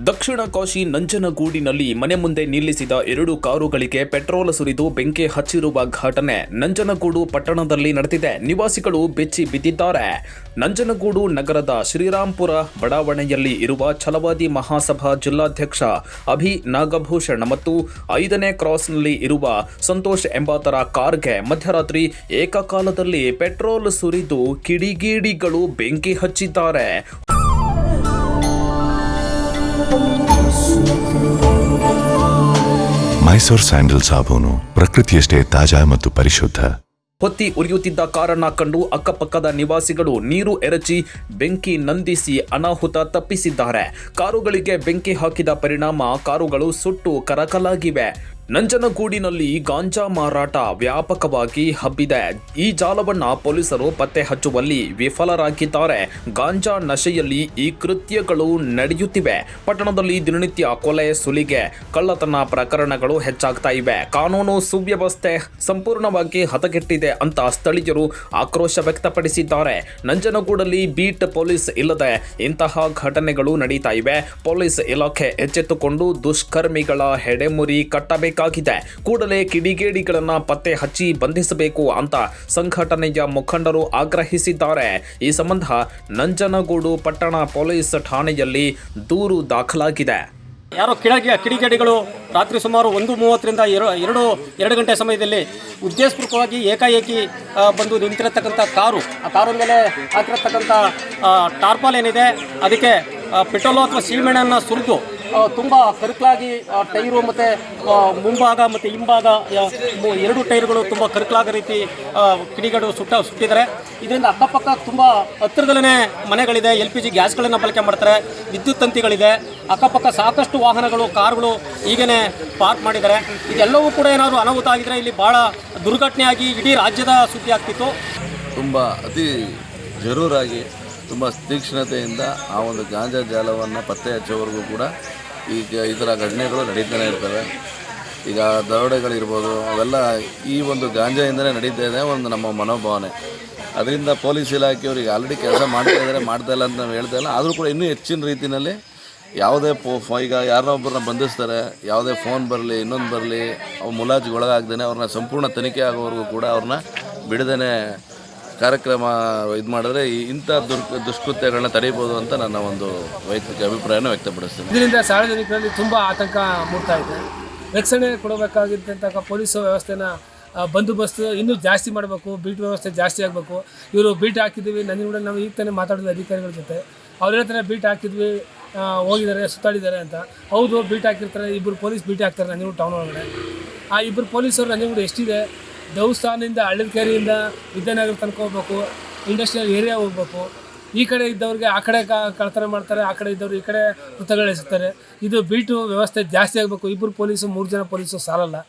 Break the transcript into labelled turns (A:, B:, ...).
A: ದಕ್ಷಿಣ ಕಾಶಿ ನಂಜನಗೂಡಿನಲ್ಲಿ ಮನೆ ಮುಂದೆ ನಿಲ್ಲಿಸಿದ 2 ಕಾರುಗಳಿಗೆ ಪೆಟ್ರೋಲ್ ಸುರಿದು ಬೆಂಕಿ ಹಚ್ಚಿರುವ ಘಟನೆ ನಂಜನಗೂಡು ಪಟ್ಟಣದಲ್ಲಿ ನಡೆದಿದೆ. ನಿವಾಸಿಗಳು ಬೆಚ್ಚಿ ಬಿದ್ದಿದ್ದಾರೆ. ನಂಜನಗೂಡು ನಗರದ ಶ್ರೀರಾಂಪುರ ಬಡಾವಣೆಯಲ್ಲಿ ಇರುವ ಛಲವಾದಿ ಮಹಾಸಭಾ ಜಿಲ್ಲಾಧ್ಯಕ್ಷ ಅಭಿ ನಾಗಭೂಷಣ್ ಮತ್ತು 5ನೇ ಕ್ರಾಸ್ನಲ್ಲಿ ಇರುವ ಸಂತೋಷ್ ಎಂಬಾತರ ಕಾರ್ಗೆ ಮಧ್ಯರಾತ್ರಿ ಏಕಕಾಲದಲ್ಲಿ ಪೆಟ್ರೋಲ್ ಸುರಿದು ಕಿಡಿಗೇಡಿಗಳು ಬೆಂಕಿ ಹಚ್ಚಿದ್ದಾರೆ.
B: ಮೈಸೂರು ಸ್ಯಾಂಡಲ್ ಸಾಬೂನು ಪ್ರಕೃತಿಯಷ್ಟೇ ತಾಜಾ ಮತ್ತು ಪರಿಶುದ್ಧ.
A: ಹೊತ್ತಿ ಉರಿಯುತ್ತಿದ್ದ ಕಾರನ್ನ ಕಂಡು ಅಕ್ಕಪಕ್ಕದ ನಿವಾಸಿಗಳು ನೀರು ಎರಚಿ ಬೆಂಕಿ ನಂದಿಸಿ ಅನಾಹುತ ತಪ್ಪಿಸಿದ್ದಾರೆ. ಕಾರುಗಳಿಗೆ ಬೆಂಕಿ ಹಾಕಿದ ಪರಿಣಾಮ ಕಾರುಗಳು ಸುಟ್ಟು ಕರಕಲಾಗಿವೆ. ನಂಜನಗೂಡಿನಲ್ಲಿ ಗಾಂಜಾ ಮಾರಾಟ ವ್ಯಾಪಕವಾಗಿ ಹಬ್ಬಿದೆ. ಈ ಜಾಲವನ್ನ ಪೊಲೀಸರು ಪತ್ತೆ ಹಚ್ಚುವಲ್ಲಿ ವಿಫಲರಾಗಿದ್ದಾರೆ. ಗಾಂಜಾ ನಶೆಯಲ್ಲಿ ಈ ಕೃತ್ಯಗಳು ನಡೆಯುತ್ತಿವೆ. ಪಟ್ಟಣದಲ್ಲಿ ದಿನನಿತ್ಯ ಕೊಲೆ, ಸುಲಿಗೆ, ಕಳ್ಳತನ ಪ್ರಕರಣಗಳು ಹೆಚ್ಚಾಗ್ತಾ ಇವೆ. ಕಾನೂನು ಸುವ್ಯವಸ್ಥೆ ಸಂಪೂರ್ಣವಾಗಿ ಹದಗೆಟ್ಟಿದೆ ಅಂತ ಸ್ಥಳೀಯರು ಆಕ್ರೋಶ ವ್ಯಕ್ತಪಡಿಸಿದ್ದಾರೆ. ನಂಜನಗೂಡಲ್ಲಿ ಬೀಟ್ ಪೊಲೀಸ್ ಇಲ್ಲದೆ ಇಂತಹ ಘಟನೆಗಳು ನಡೀತಾ ಇವೆ. ಪೊಲೀಸ್ ಇಲಾಖೆ ಎಚ್ಚೆತ್ತುಕೊಂಡು ದುಷ್ಕರ್ಮಿಗಳ ಹೆಡೆಮುರಿ ಕಟ್ಟಬೇಕು. ಕೂಡಲೇ ಕಿಡಿಗೇಡಿಗಳನ್ನ ಪತ್ತೆ ಹಚ್ಚಿ ಬಂಧಿಸಬೇಕು ಅಂತ ಸಂಘಟನೆಯ ಮುಖಂಡರು ಆಗ್ರಹಿಸಿದ್ದಾರೆ. ಈ ಸಂಬಂಧ ನಂಜನಗೂಡು ಪಟ್ಟಣ ಪೊಲೀಸ್ ಠಾಣೆಯಲ್ಲಿ ದೂರು ದಾಖಲಾಗಿದೆ.
C: ಯಾರೋ ಕಿಡಿಗೇಡಿಗಳು ರಾತ್ರಿ ಸುಮಾರು 1:30ರಿಂದ 2 ಗಂಟೆ ಸಮಯದಲ್ಲಿ ಉದ್ದೇಶಪೂರ್ವಕವಾಗಿ ಏಕಾಏಕಿ ಬಂದು ನಿಂತಿರತಕ್ಕಂಥ ಆ ಕಾರು ಮೇಲೆ ಹಾಕಿರತಕ್ಕಂಥ ಟಾರ್ಪಾಲ್ ಏನಿದೆ ಅದಕ್ಕೆ ಪೆಟ್ರೋಲು ಅಥವಾ ಸೀಮೆಣ್ಣೆಯನ್ನು ಸುರಿದು ತುಂಬ ಕರಕಲಾಗಿ ಟೈರು ಮತ್ತು ಮುಂಭಾಗ ಮತ್ತು ಹಿಂಭಾಗ 2 ಟೈರ್ಗಳು ತುಂಬ ಕರಕಲಾಗೋ ರೀತಿ ಕಿಡಿಗೇಡಿಗಳು ಸುಟ್ಟಿದ್ದಾರೆ. ಇದರಿಂದ ಅಕ್ಕಪಕ್ಕ ತುಂಬ ಹತ್ತಿರದಲ್ಲೇ ಮನೆಗಳಿದೆ. LPG ಗ್ಯಾಸ್ಗಳನ್ನು ಬಳಕೆ ಮಾಡ್ತಾರೆ. ವಿದ್ಯುತ್ ತಂತಿಗಳಿದೆ. ಅಕ್ಕಪಕ್ಕ ಸಾಕಷ್ಟು ವಾಹನಗಳು, ಕಾರುಗಳು ಈಗೇ ಪಾರ್ಕ್ ಮಾಡಿದ್ದಾರೆ. ಇದೆಲ್ಲವೂ ಕೂಡ ಏನಾದರೂ ಅನಾಹುತ ಆಗಿದ್ರೆ ಇಲ್ಲಿ ಭಾಳ ದುರ್ಘಟನೆಯಾಗಿ ಇಡೀ ರಾಜ್ಯದ ಸುದ್ದಿ ಆಗ್ತಿತ್ತು.
D: ತುಂಬ ಅತಿ ಜರೂರಾಗಿ ತುಂಬ ತೀಕ್ಷ್ಣತೆಯಿಂದ ಆ ಒಂದು ಗಾಂಜಾ ಜಾಲವನ್ನು ಪತ್ತೆ ಹಚ್ಚೋವರೆಗೂ ಕೂಡ ಈಗ ಇದರ ಘಟನೆಗಳು ನಡೀತಾನೆ ಇರ್ತವೆ. ಈಗ ದರೋಡೆಗಳಿರ್ಬೋದು, ಅವೆಲ್ಲ ಈ ಒಂದು ಗಾಂಜಾಯಿಂದಲೇ ನಡೀತಾ ಇದೆ ಒಂದು ನಮ್ಮ ಮನೋಭಾವನೆ. ಅದರಿಂದ ಪೊಲೀಸ್ ಇಲಾಖೆಯವ್ರಿಗೆ ಆಲ್ರೆಡಿ ಕೆಲಸ ಮಾಡ್ತಾ ಇಲ್ಲ ಅಂತ ನಾವು ಹೇಳ್ತಾ ಇಲ್ಲ. ಆದರೂ ಕೂಡ ಇನ್ನೂ ಹೆಚ್ಚಿನ ರೀತಿಯಲ್ಲಿ ಯಾವುದೇ ಈಗ ಯಾರನ್ನೋ ಒಬ್ಬರನ್ನ ಬಂಧಿಸ್ತಾರೆ, ಯಾವುದೇ ಫೋನ್ ಬರಲಿ ಇನ್ನೊಂದು ಬರಲಿ ಅವು ಮುಲಾಜಿಗೊಳಗಾಗ್ದೇ ಅವ್ರನ್ನ ಸಂಪೂರ್ಣ ತನಿಖೆ ಆಗೋವರೆಗೂ ಕೂಡ ಅವ್ರನ್ನ ಬಿಡದೇ ಕಾರ್ಯಕ್ರಮ ಇದು ಮಾಡಿದ್ರೆ ಇಂಥ ದುಷ್ಕೃತ್ಯಗಳನ್ನ ತಡೀಬೋದು ಅಂತ ನನ್ನ ಒಂದು ವೈಯಕ್ತಿಕ ಅಭಿಪ್ರಾಯನ ವ್ಯಕ್ತಪಡಿಸ್ತೀನಿ.
E: ಇದರಿಂದ ಸಾರ್ವಜನಿಕರಲ್ಲಿ ತುಂಬ ಆತಂಕ ಮೂಡ್ತಾ ಇದೆ. ರಕ್ಷಣೆ ಕೊಡಬೇಕಾಗಿದ್ದಂಥ ಪೊಲೀಸ್ ವ್ಯವಸ್ಥೆನ ಬಂದೋಬಸ್ತ್ ಇನ್ನೂ ಜಾಸ್ತಿ ಮಾಡಬೇಕು. ಬೀಟ್ ವ್ಯವಸ್ಥೆ ಜಾಸ್ತಿ ಆಗಬೇಕು. ಇವರು ಬೀಟ್ ಹಾಕಿದ್ವಿ, ನಂಜನಗೂಡ ನಾವು ಈಗ ತಾನೇ ಮಾತಾಡಿದ ಅಧಿಕಾರಿಗಳ ಜೊತೆ ಅವ್ರ ಹೇಳ್ತಾರೆ ಬೀಟ್ ಹಾಕಿದ್ವಿ, ಹೋಗಿದ್ದಾರೆ, ಸುತ್ತಾಡಿದ್ದಾರೆ ಅಂತ. ಹೌದು, ಬೀಟ್ ಹಾಕಿರ್ತಾರೆ. 2 ಪೊಲೀಸ್ ಬೀಟ್ ಹಾಕ್ತಾರೆ ನಂಜನಗೂಡು ಟೌನ್ ಒಳಗಡೆ. ಆ 2 ಪೊಲೀಸರು ನಂಜನಗೂಡು ಎಷ್ಟಿದೆ, ದೇವಸ್ಥಾನದಿಂದ ಹಳ್ಳದಕೆರೆಯಿಂದ ವಿದ್ಯಾನಗರ ತನಕ ಹೋಗ್ಬೇಕು, ಇಂಡಸ್ಟ್ರಿಯಲ್ ಏರಿಯಾ ಹೋಗ್ಬೇಕು. ಈ ಕಡೆ ಇದ್ದವ್ರಿಗೆ ಆ ಕಡೆ ಕಳ್ತನ ಮಾಡ್ತಾರೆ, ಆ ಕಡೆ ಇದ್ದವ್ರು ಈ ಕಡೆ ವೃತ್ತಗಳು ಎಸೆತಾರೆ. ಇದು ಬೀಟು ವ್ಯವಸ್ಥೆ ಜಾಸ್ತಿ ಆಗಬೇಕು. 2 ಪೊಲೀಸು 3 ಜನ ಪೊಲೀಸು ಸಾಲಲ್ಲ.